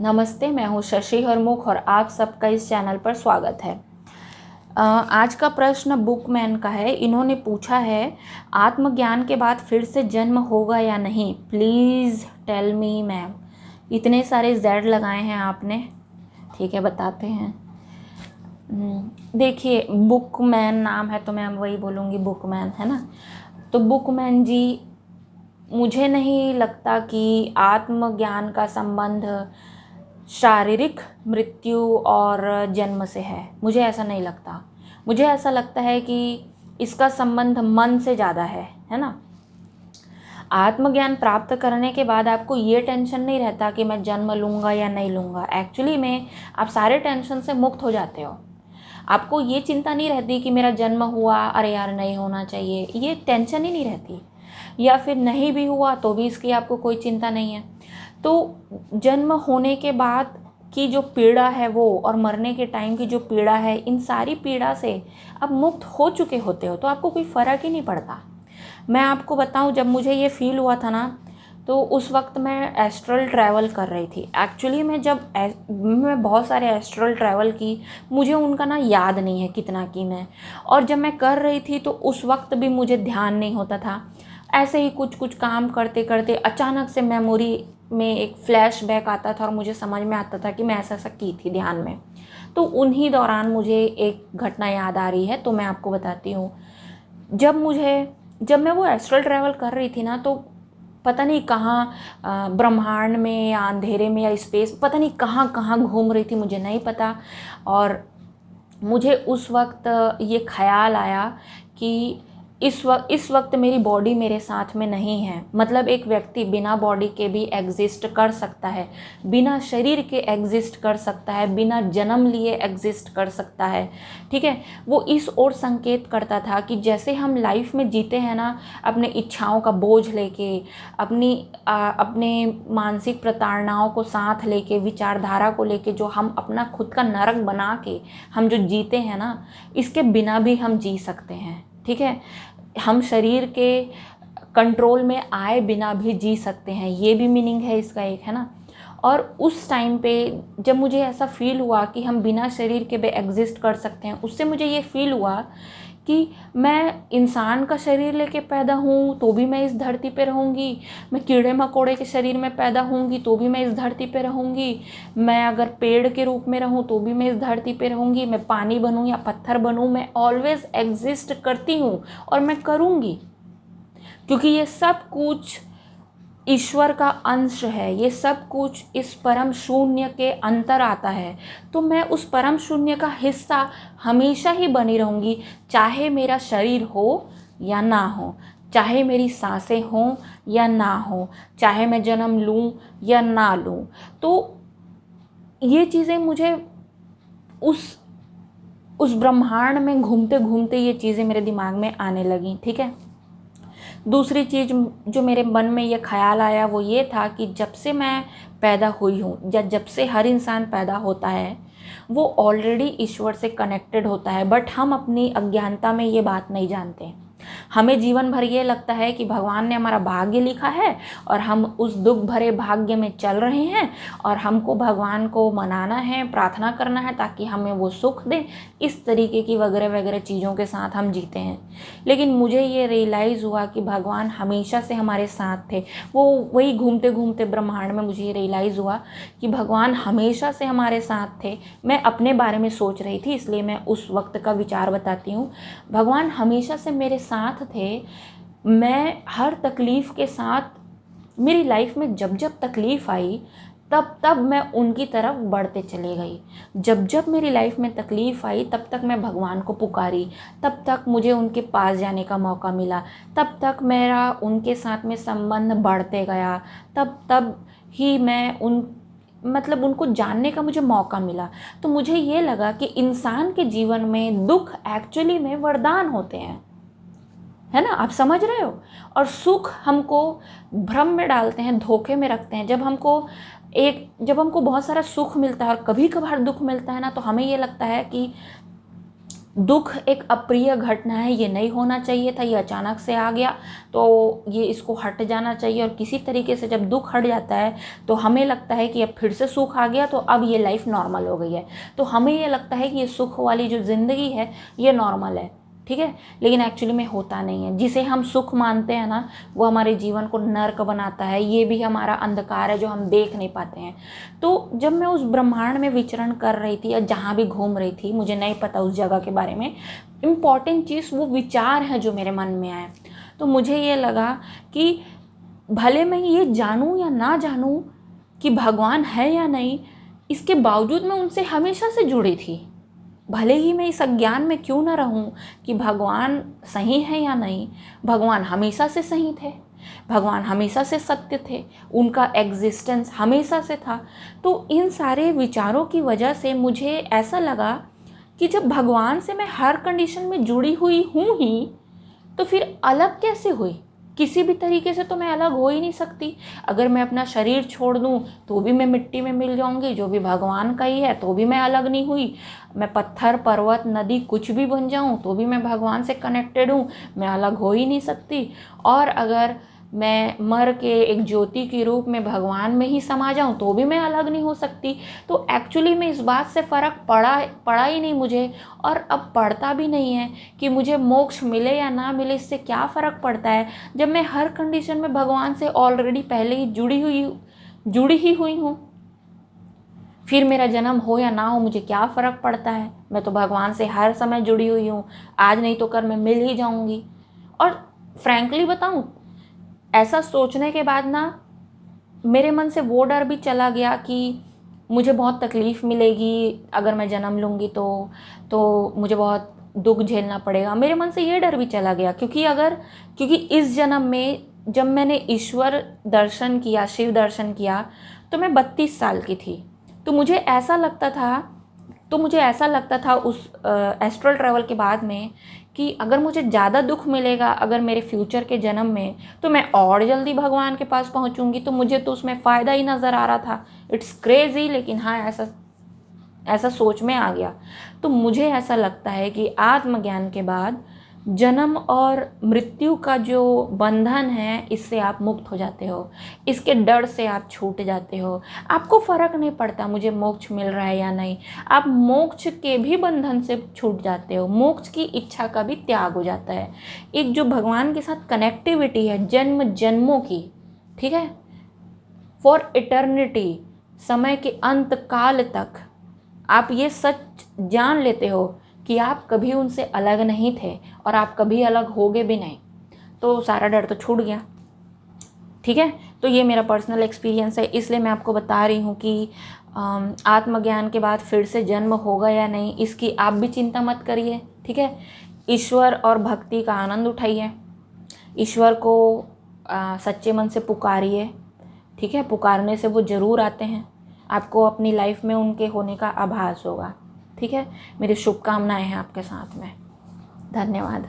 नमस्ते, मैं हूँ शशि हरमुख और आप सबका इस चैनल पर स्वागत है। आज का प्रश्न बुकमैन का है। इन्होंने पूछा है, आत्मज्ञान के बाद फिर से जन्म होगा या नहीं, प्लीज़ टेल मी मैम। इतने सारे जेड लगाए हैं आपने, ठीक है बताते हैं। देखिए, बुकमैन नाम है तो मैं वही बोलूँगी, बुकमैन है ना। तो बुकमैन जी, मुझे नहीं लगता कि आत्मज्ञान का संबंध शारीरिक मृत्यु और जन्म से है। मुझे ऐसा नहीं लगता। मुझे ऐसा लगता है कि इसका संबंध मन से ज़्यादा है ना। आत्मज्ञान प्राप्त करने के बाद आपको ये टेंशन नहीं रहता कि मैं जन्म लूँगा या नहीं लूँगा। एक्चुअली में आप सारे टेंशन से मुक्त हो जाते हो। आपको ये चिंता नहीं रहती कि मेरा जन्म हुआ, अरे यार नहीं होना चाहिए, ये टेंशन ही नहीं रहती। या फिर नहीं भी हुआ तो भी इसकी आपको कोई चिंता नहीं है। तो जन्म होने के बाद की जो पीड़ा है वो, और मरने के टाइम की जो पीड़ा है, इन सारी पीड़ा से आप मुक्त हो चुके होते हो, तो आपको कोई फ़र्क ही नहीं पड़ता। मैं आपको बताऊं, जब मुझे ये फील हुआ था ना, तो उस वक्त मैं एस्ट्रल ट्रैवल कर रही थी। एक्चुअली मैं मैं बहुत सारे एस्ट्रल ट्रैवल की, मुझे उनका ना याद नहीं है कितना की मैं। और जब मैं कर रही थी तो उस वक्त भी मुझे ध्यान नहीं होता था। ऐसे ही कुछ कुछ काम करते करते अचानक से मेमोरी में एक फ्लैशबैक आता था और मुझे समझ में आता था कि मैं ऐसा ऐसा की थी ध्यान में। तो उन्हीं दौरान मुझे एक घटना याद आ रही है, तो मैं आपको बताती हूँ। जब मैं वो एस्ट्रल ट्रैवल कर रही थी ना, तो पता नहीं कहाँ ब्रह्मांड में या अंधेरे में या स्पेस, पता नहीं कहाँ कहाँ घूम रही थी, मुझे नहीं पता। और मुझे उस वक्त ये ख्याल आया कि इस वक्त मेरी बॉडी मेरे साथ में नहीं है। मतलब एक व्यक्ति बिना बॉडी के भी एग्जिस्ट कर सकता है, बिना शरीर के एग्जिस्ट कर सकता है, बिना जन्म लिए एग्जिस्ट कर सकता है, ठीक है। वो इस ओर संकेत करता था कि जैसे हम लाइफ में जीते हैं ना, अपने इच्छाओं का बोझ लेके, अपने मानसिक प्रताड़नाओं को साथ लेके, विचारधारा को लेके, जो हम अपना खुद का नरक बना के हम जो जीते हैं ना, इसके बिना भी हम जी सकते हैं, ठीक है। हम शरीर के कंट्रोल में आए बिना भी जी सकते हैं, ये भी मीनिंग है इसका एक, है ना। और उस टाइम पे जब मुझे ऐसा फील हुआ कि हम बिना शरीर के भी एग्जिस्ट कर सकते हैं, उससे मुझे ये फील हुआ कि मैं इंसान का शरीर लेके पैदा हूँ तो भी मैं इस धरती पे रहूँगी, मैं कीड़े मकोड़े के शरीर में पैदा होंगी तो भी मैं इस धरती पे रहूँगी, मैं अगर पेड़ के रूप में रहूँ तो भी मैं इस धरती पे रहूँगी, मैं पानी बनूँ या पत्थर बनूँ, मैं ऑलवेज एग्जिस्ट करती हूँ और मैं करूँगी, क्योंकि ये सब कुछ ईश्वर का अंश है। ये सब कुछ इस परम शून्य के अंतर आता है। तो मैं उस परम शून्य का हिस्सा हमेशा ही बनी रहूँगी, चाहे मेरा शरीर हो या ना हो, चाहे मेरी सांसें हों या ना हो, चाहे मैं जन्म लूँ या ना लूँ। तो ये चीज़ें मुझे उस ब्रह्मांड में घूमते घूमते ये चीज़ें मेरे दिमाग में आने लगी, ठीक है। दूसरी चीज़ जो मेरे मन में ये ख्याल आया वो ये था कि जब से मैं पैदा हुई हूँ, या जब से हर इंसान पैदा होता है, वो ऑलरेडी ईश्वर से कनेक्टेड होता है, बट हम अपनी अज्ञानता में ये बात नहीं जानते। हमें जीवन भर ये लगता है कि भगवान ने हमारा भाग्य लिखा है और हम उस दुख भरे भाग्य में चल रहे हैं और हमको भगवान को मनाना है, प्रार्थना करना है ताकि हमें वो सुख दे। इस तरीके की वगैरह वगैरह चीज़ों के साथ हम जीते हैं। लेकिन मुझे ये रियलाइज़ हुआ कि भगवान हमेशा से हमारे साथ थे। वो वही घूमते घूमते ब्रह्मांड में मुझे ये रियलाइज़ हुआ कि भगवान हमेशा से हमारे साथ थे। मैं अपने बारे में सोच रही थी, इसलिए मैं उस वक्त का विचार बताती हूँ। भगवान हमेशा से मेरे साथ थे। मैं हर तकलीफ़ के साथ, मेरी लाइफ में जब जब तकलीफ़ आई तब तब मैं उनकी तरफ बढ़ते चले गई। जब जब मेरी लाइफ में तकलीफ़ आई तब तक मैं भगवान को पुकारी, तब तक मुझे उनके पास जाने का मौका मिला, तब तक मेरा उनके साथ में संबंध बढ़ते गया, तब ही मैं उनको जानने का मुझे मौका मिला। तो मुझे ये लगा कि इंसान के जीवन में दुख एक्चुअली में वरदान होते हैं, है ना। आप समझ रहे हो। और सुख हमको भ्रम में डालते हैं, धोखे में रखते हैं। जब हमको बहुत सारा सुख मिलता है और कभी कभार दुख मिलता है ना, तो हमें ये लगता है कि दुख एक अप्रिय घटना है, ये नहीं होना चाहिए था, ये अचानक से आ गया तो ये इसको हट जाना चाहिए। और किसी तरीके से जब दुख हट जाता है तो हमें लगता है कि अब फिर से सुख आ गया तो अब ये लाइफ नॉर्मल हो गई है, तो हमें ये लगता है कि ये सुख वाली जो ज़िंदगी है ये नॉर्मल है, ठीक है। लेकिन एक्चुअली में होता नहीं है। जिसे हम सुख मानते हैं ना, वो हमारे जीवन को नर्क बनाता है, ये भी हमारा अंधकार है जो हम देख नहीं पाते हैं। तो जब मैं उस ब्रह्मांड में विचरण कर रही थी या जहाँ भी घूम रही थी, मुझे नहीं पता उस जगह के बारे में, इम्पॉर्टेंट चीज़ वो विचार है जो मेरे मन में आए। तो मुझे ये लगा कि भले मैं ये जानूँ या ना जानूँ कि भगवान है या नहीं, इसके बावजूद मैं उनसे हमेशा से जुड़ी थी। भले ही मैं इस अज्ञान में क्यों ना रहूं कि भगवान सही है या नहीं, भगवान हमेशा से सही थे, भगवान हमेशा से सत्य थे, उनका एग्जिस्टेंस हमेशा से था। तो इन सारे विचारों की वजह से मुझे ऐसा लगा कि जब भगवान से मैं हर कंडीशन में जुड़ी हुई हूँ ही, तो फिर अलग कैसे हुई? किसी भी तरीके से तो मैं अलग हो ही नहीं सकती। अगर मैं अपना शरीर छोड़ दूँ तो भी मैं मिट्टी में मिल जाऊँगी, जो भी भगवान का ही है, तो भी मैं अलग नहीं हुई। मैं पत्थर, पर्वत, नदी कुछ भी बन जाऊँ तो भी मैं भगवान से कनेक्टेड हूँ, मैं अलग हो ही नहीं सकती। और अगर मैं मर के एक ज्योति के रूप में भगवान में ही समा जाऊं तो भी मैं अलग नहीं हो सकती। तो एक्चुअली में इस बात से फ़र्क पड़ा ही नहीं मुझे, और अब पड़ता भी नहीं है कि मुझे मोक्ष मिले या ना मिले, इससे क्या फ़र्क पड़ता है जब मैं हर कंडीशन में भगवान से ऑलरेडी पहले ही जुड़ी ही हुई हूँ। फिर मेरा जन्म हो या ना हो मुझे क्या फ़र्क पड़ता है, मैं तो भगवान से हर समय जुड़ी हुई हूँ, आज नहीं तो कल मैं मिल ही जाऊँगी। और फ्रैंकली बताऊँ, ऐसा सोचने के बाद ना मेरे मन से वो डर भी चला गया कि मुझे बहुत तकलीफ़ मिलेगी अगर मैं जन्म लूँगी तो मुझे बहुत दुख झेलना पड़ेगा। मेरे मन से ये डर भी चला गया क्योंकि इस जन्म में जब मैंने ईश्वर दर्शन किया, शिव दर्शन किया, तो मैं 32 साल की थी। तो मुझे ऐसा लगता था उस एस्ट्रल ट्रैवल के बाद में कि अगर मुझे ज़्यादा दुख मिलेगा अगर मेरे फ्यूचर के जन्म में, तो मैं और जल्दी भगवान के पास पहुंचूंगी। तो मुझे तो उसमें फ़ायदा ही नज़र आ रहा था। इट्स क्रेज़ी, लेकिन हाँ, ऐसा सोच में आ गया। तो मुझे ऐसा लगता है कि आत्मज्ञान के बाद जन्म और मृत्यु का जो बंधन है, इससे आप मुक्त हो जाते हो, इसके डर से आप छूट जाते हो। आपको फ़र्क नहीं पड़ता मुझे मोक्ष मिल रहा है या नहीं, आप मोक्ष के भी बंधन से छूट जाते हो, मोक्ष की इच्छा का भी त्याग हो जाता है। एक जो भगवान के साथ कनेक्टिविटी है जन्म जन्मों की, ठीक है, फॉर इटर्निटी, समय के अंत काल तक, आप ये सच जान लेते हो कि आप कभी उनसे अलग नहीं थे और आप कभी अलग होगे भी नहीं। तो सारा डर तो छूट गया, ठीक है। तो ये मेरा पर्सनल एक्सपीरियंस है, इसलिए मैं आपको बता रही हूँ कि आत्मज्ञान के बाद फिर से जन्म होगा या नहीं, इसकी आप भी चिंता मत करिए, ठीक है। ईश्वर और भक्ति का आनंद उठाइए, ईश्वर को सच्चे मन से पुकारिए, ठीक है। पुकारने से वो ज़रूर आते हैं, आपको अपनी लाइफ में उनके होने का आभास होगा, ठीक है। मेरी शुभकामनाएं हैं आपके साथ में। धन्यवाद।